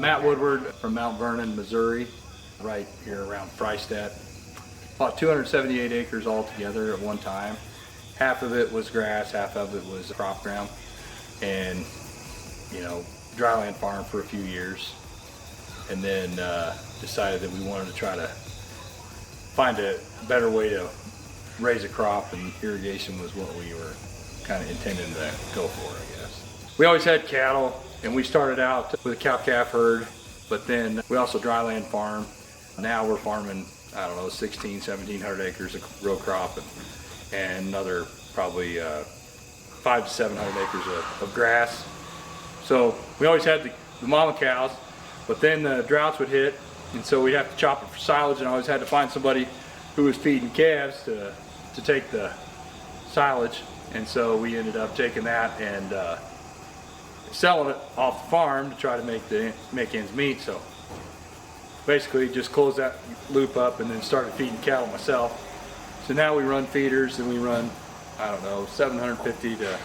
Matt Woodward from Mount Vernon, Missouri, right here around Freistadt. About 278 acres altogether at one time. Half of it was grass, half of it was crop ground, and dryland farm for a few years, and then decided that we wanted to try to find a better way to raise a crop, and irrigation was what we were kind of intending to go for, I guess. We always had cattle, and we started out with a cow-calf herd, but then we also dryland farm. Now we're farming, I don't know, 1,700 acres of row crop, and another probably 500 to 700 acres of grass. So we always had the mama cows, but then the droughts would hit, and so we'd have to chop it for silage, and I always had to find somebody who was feeding calves to take the silage. And so we ended up taking that and selling it off the farm to try to make ends meet. So basically just closed that loop up and then started feeding cattle myself. So now we run feeders, and we run, I don't know, 750 to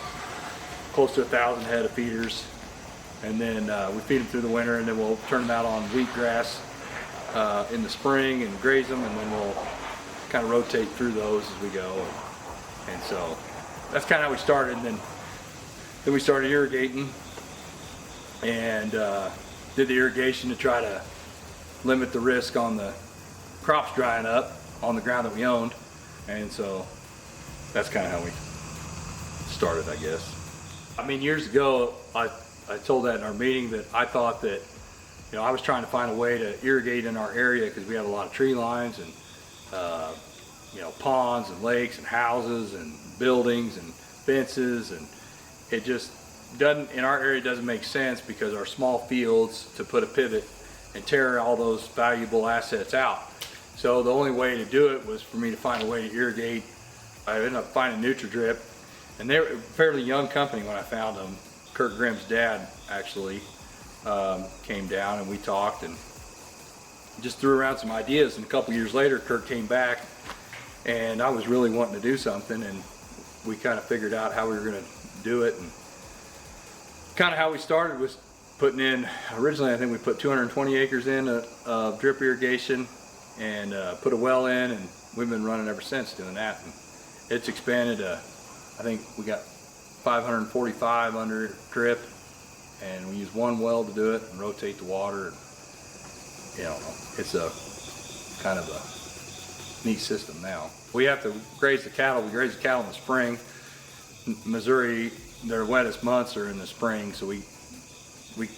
close to 1,000 head of feeders. And then we feed them through the winter, and then we'll turn them out on wheatgrass in the spring and graze them, and then we'll kind of rotate through those as we go. And so that's kind of how we started. And then we started irrigating, and did the irrigation to try to limit the risk on the crops drying up on the ground that we owned. And so that's kind of how we started, I guess. I mean, years ago, I told that in our meeting that I thought that, I was trying to find a way to irrigate in our area because we have a lot of tree lines and, ponds and lakes and houses and buildings and fences, and it just doesn't, in our area, doesn't make sense because our small fields to put a pivot and tear all those valuable assets out. So the only way to do it was for me to find a way to irrigate. I ended up finding NutraDrip, and they were a fairly young company when I found them. Kirk Grimm's dad actually came down, and we talked and just threw around some ideas. And a couple years later, Kirk came back, and I was really wanting to do something, and we kind of figured out how we were going to do it. And kind of how we started was putting in, originally I think we put 220 acres in of drip irrigation, and put a well in, and we've been running ever since doing that. And it's expanded to, I think we got 545 under drip, and we use one well to do it and rotate the water. And, it's a kind of a neat system now. We have to graze the cattle. We graze the cattle in the spring. Missouri, their wettest months are in the spring, so we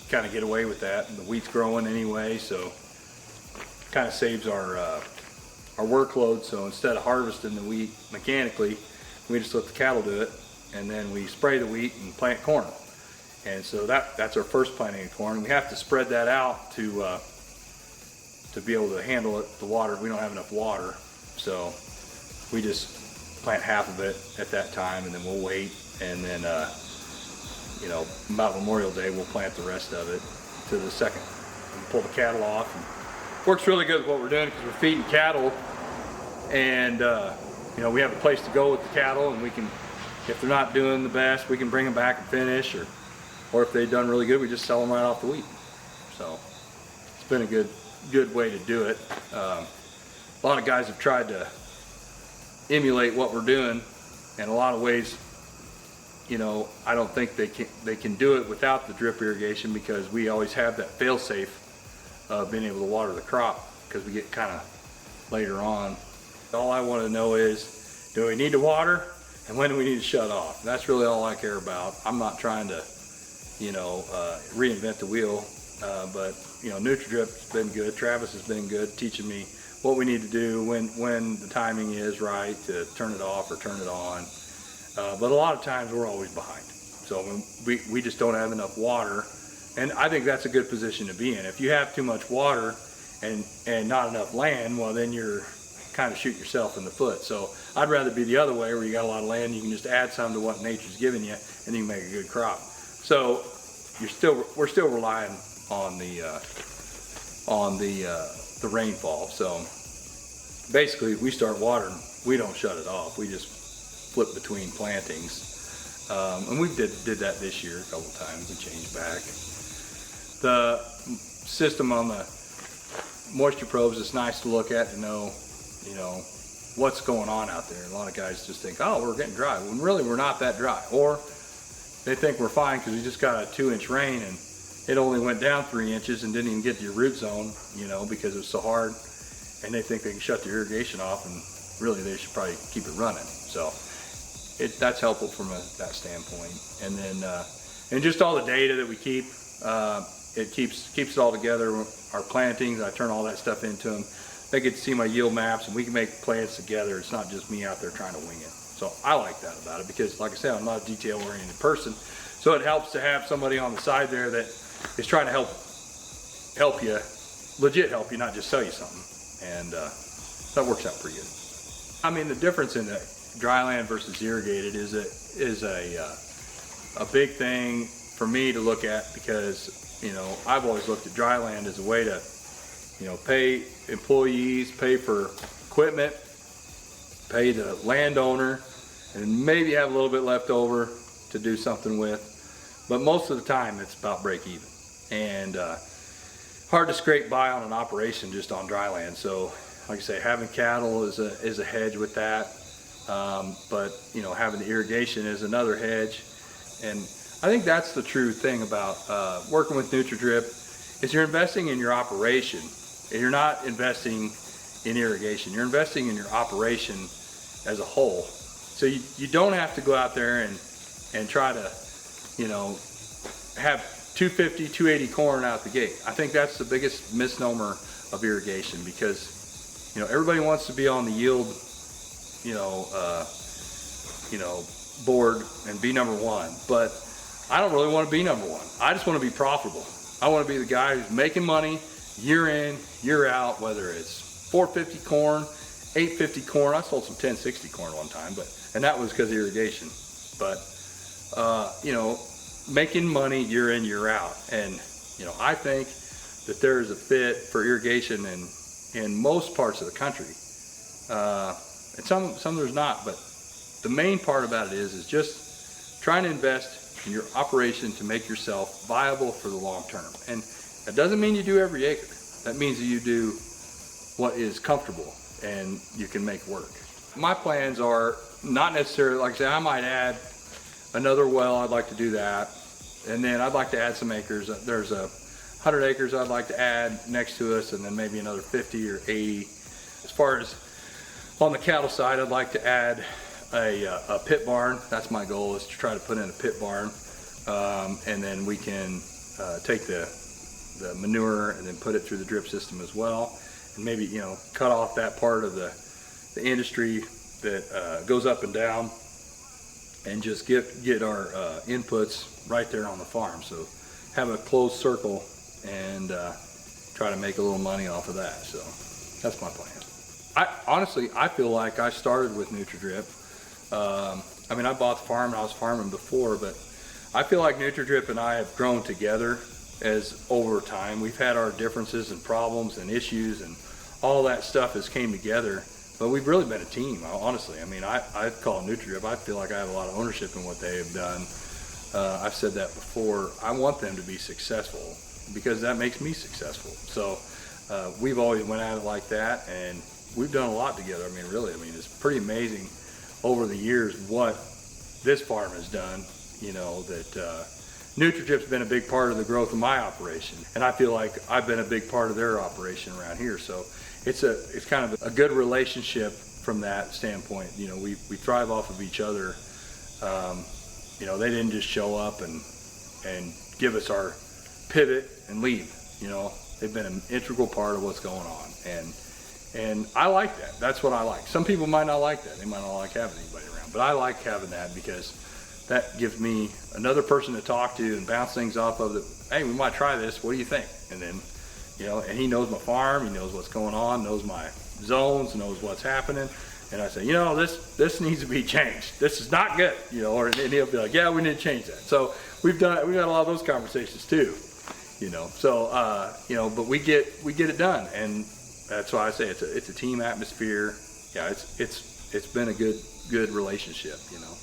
kind of get away with that. And the wheat's growing anyway, so kind of saves our workload. So instead of harvesting the wheat mechanically, we just let the cattle do it, and then we spray the wheat and plant corn. And so that's our first planting of corn. We have to spread that out to be able to handle it, the water. We don't have enough water, so we just plant half of it at that time, and then we'll wait, and then about Memorial Day we'll plant the rest of it to the second, and pull the cattle off. And works really good with what we're doing because we're feeding cattle, and we have a place to go with the cattle, and we can, if they're not doing the best, we can bring them back and finish, or if they've done really good, we just sell them right off the wheat. So it's been a good way to do it. A lot of guys have tried to emulate what we're doing in a lot of ways. I don't think they can do it without the drip irrigation, because we always have that fail-safe of being able to water the crop, because we get kind of later on. All I want to know is, do we need to water, and when do we need to shut off? And that's really all I care about. I'm not trying to reinvent the wheel, but NutraDrip's been good. Travis has been good, teaching me what we need to do when the timing is right to turn it off or turn it on. But a lot of times we're always behind. So we just don't have enough water, and I think that's a good position to be in. If you have too much water and not enough land, well, then you're kind of shooting yourself in the foot. So I'd rather be the other way, where you got a lot of land, you can just add some to what nature's giving you, and you can make a good crop. So we're still relying on the rainfall. So basically, if we start watering, we don't shut it off. We just flip between plantings, and we did that this year a couple times. We changed back. the system on the moisture probes is nice to look at to know, you know, what's going on out there. A lot of guys just think, oh, we're getting dry, when really we're not that dry. Or they think we're fine because we just got a 2-inch rain and it only went down 3 inches and didn't even get to your root zone, you know, because it was so hard. And they think they can shut the irrigation off, and really they should probably keep it running. So that's helpful from that standpoint. And then and just all the data that we keep, it keeps it all together. Our plantings, I turn all that stuff into them. They get to see my yield maps, and we can make plans together. It's not just me out there trying to wing it. So I like that about it, because like I said, I'm not a detail-oriented person. So it helps to have somebody on the side there that is trying to help you, legit help you, not just sell you something. And that works out pretty good. I mean, the difference in the dryland versus irrigated is a big thing for me to look at, because, you know, I've always looked at dryland as a way to, you know, pay employees, pay for equipment, pay the landowner, and maybe have a little bit left over to do something with. But most of the time it's about break even. And hard to scrape by on an operation just on dryland. So like I say, having cattle is a hedge with that. But you know, having the irrigation is another hedge. And I think that's the true thing about working with NutraDrip, is you're investing in your operation. And you're not investing in irrigation. You're investing in your operation as a whole. So you don't have to go out there and try to, you know, have 250, 280 corn out the gate. I think that's the biggest misnomer of irrigation, because, you know, everybody wants to be on the yield, board and be number one. But I don't really want to be number one. I just want to be profitable. I want to be the guy who's making money year in, year out, whether it's 450 corn, 850 corn. I sold some 1060 corn one time, and that was because of irrigation. But you know, making money year in, year out. And you know, I think that there is a fit for irrigation in most parts of the country. And some there's not, but the main part about it is just trying to invest in your operation to make yourself viable for the long term. And that doesn't mean you do every acre. That means that you do what is comfortable and you can make work. My plans are not necessarily, like I say, I might add another well. I'd like to do that. And then I'd like to add some acres. There's 100 acres I'd like to add next to us, and then maybe another 50 or 80. As far as on the cattle side, I'd like to add a pit barn. That's my goal, is to try to put in a pit barn. And then we can take the manure and then put it through the drip system as well, and maybe, you know, cut off that part of the industry that goes up and down, and just get our inputs right there on the farm. So have a closed circle and try to make a little money off of that. So that's my plan. Honestly, I feel like I started with NutraDrip. I mean, I bought the farm and I was farming before, but I feel like NutraDrip and I have grown together as over time. We've had our differences and problems and issues, and all that stuff has came together, but we've really been a team, honestly. I mean, I call NutraDrip, I feel like I have a lot of ownership in what they have done. I've said that before. I want them to be successful because that makes me successful. So we've always went at it like that, and we've done a lot together. I mean, really, it's pretty amazing over the years what this farm has done. You know, that NutraDrip's been a big part of the growth of my operation, and I feel like I've been a big part of their operation around here. So it's kind of a good relationship from that standpoint. You know, we thrive off of each other. You know, they didn't just show up and give us our pivot and leave. You know, they've been an integral part of what's going on, and I like that. That's what I like. Some people might not like that. They might not like having anybody around, but I like having that because that gives me another person to talk to and bounce things off of. Hey, we might try this. What do you think? And then, you know, and he knows my farm. He knows what's going on. Knows my zones. Knows what's happening. And I say, you know, this needs to be changed. This is not good. You know, and he'll be like, yeah, we need to change that. So we've had a lot of those conversations too. You know, so you know, but we get it done, and that's why I say it's a team atmosphere. Yeah, it's been a good relationship. You know.